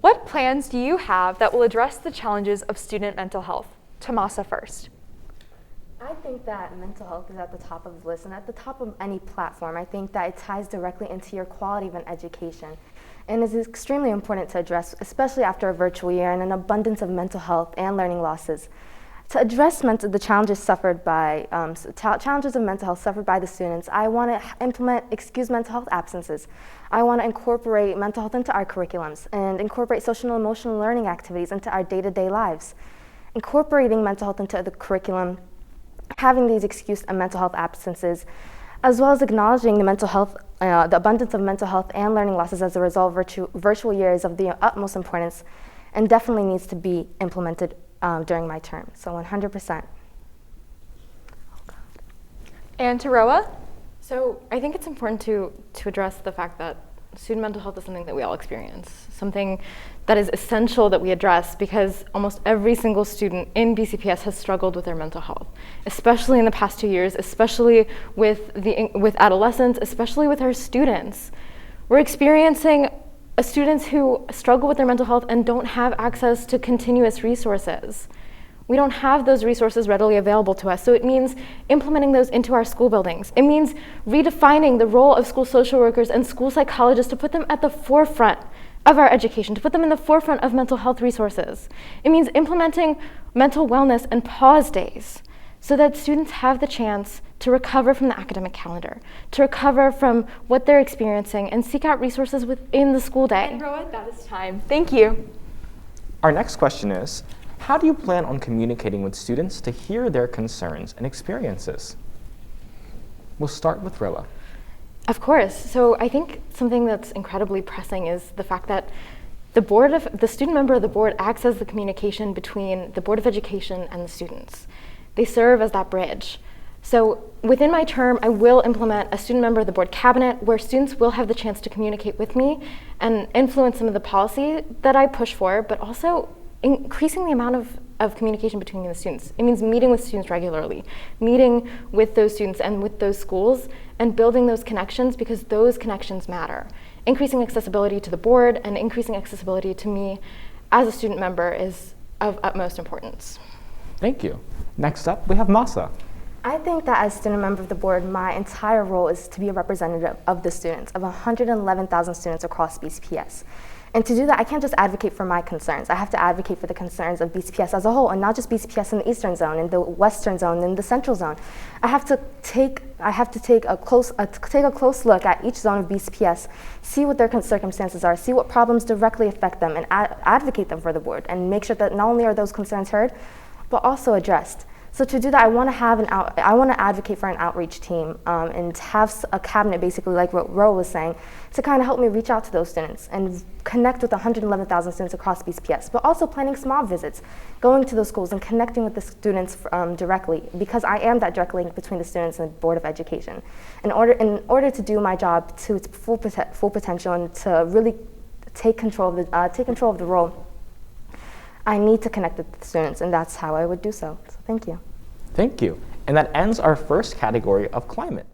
What plans do you have that will address the challenges of student mental health? Tomasa first. I think that mental health is at the top of the list and at the top of any platform. I think that it ties directly into your quality of an education and is extremely important to address, especially after a virtual year and an abundance of mental health and learning losses. To address the challenges suffered by challenges of mental health suffered by the students, I want to implement excused mental health absences. I want to incorporate mental health into our curriculums and incorporate social and emotional learning activities into our day-to-day lives. Incorporating mental health into the curriculum, having these excused mental health absences, as well as acknowledging the mental health, the abundance of mental health and learning losses as a result of virtual years of the utmost importance, and definitely needs to be implemented during my term, so 100%. And to Roa? So I think it's important to address the fact that student mental health is something that we all experience, something that is essential that we address because almost every single student in BCPS has struggled with their mental health, especially in the past 2 years, especially with adolescents, especially with our students. We're experiencing students who struggle with their mental health and don't have access to continuous resources. We don't have those resources readily available to us, so it means implementing those into our school buildings. It means redefining the role of school social workers and school psychologists to put them at the forefront of our education, to put them in the forefront of mental health resources. It means implementing mental wellness and pause days so that students have the chance to recover from the academic calendar, to recover from what they're experiencing and seek out resources within the school day. And Roa, that is time. Thank you. Our next question is, how do you plan on communicating with students to hear their concerns and experiences? We'll start with Roa. Of course. So I think something that's incredibly pressing is the fact that the student member of the board acts as the communication between the Board of Education and the students. They serve as that bridge. So within my term, I will implement a student member of the board cabinet where students will have the chance to communicate with me and influence some of the policy that I push for, but also increasing the amount of communication between me and the students. It means meeting with students regularly, meeting with those students and with those schools and building those connections because those connections matter. Increasing accessibility to the board and increasing accessibility to me as a student member is of utmost importance. Thank you. Next up, we have Masa. I think that as student member of the board, my entire role is to be a representative of the students, of 111,000 students across BCPS. And to do that, I can't just advocate for my concerns. I have to advocate for the concerns of BCPS as a whole, and not just BCPS in the Eastern Zone, in the Western Zone, in the Central Zone. I have to take a close look at each zone of BCPS, see what their circumstances are, see what problems directly affect them, and advocate them for the board, and make sure that not only are those concerns heard, but also addressed. So to do that, I want to advocate for an outreach team and have a cabinet, basically like what Ro was saying, to kind of help me reach out to those students and connect with 111,000 students across BCPS, but also planning SMOB visits, going to those schools and connecting with the students directly, because I am that direct link between the students and the Board of Education. In order to do my job to its full potential and to really take control of the role, I need to connect with the students, and that's how I would do so. So thank you. Thank you. And that ends our first category of climate.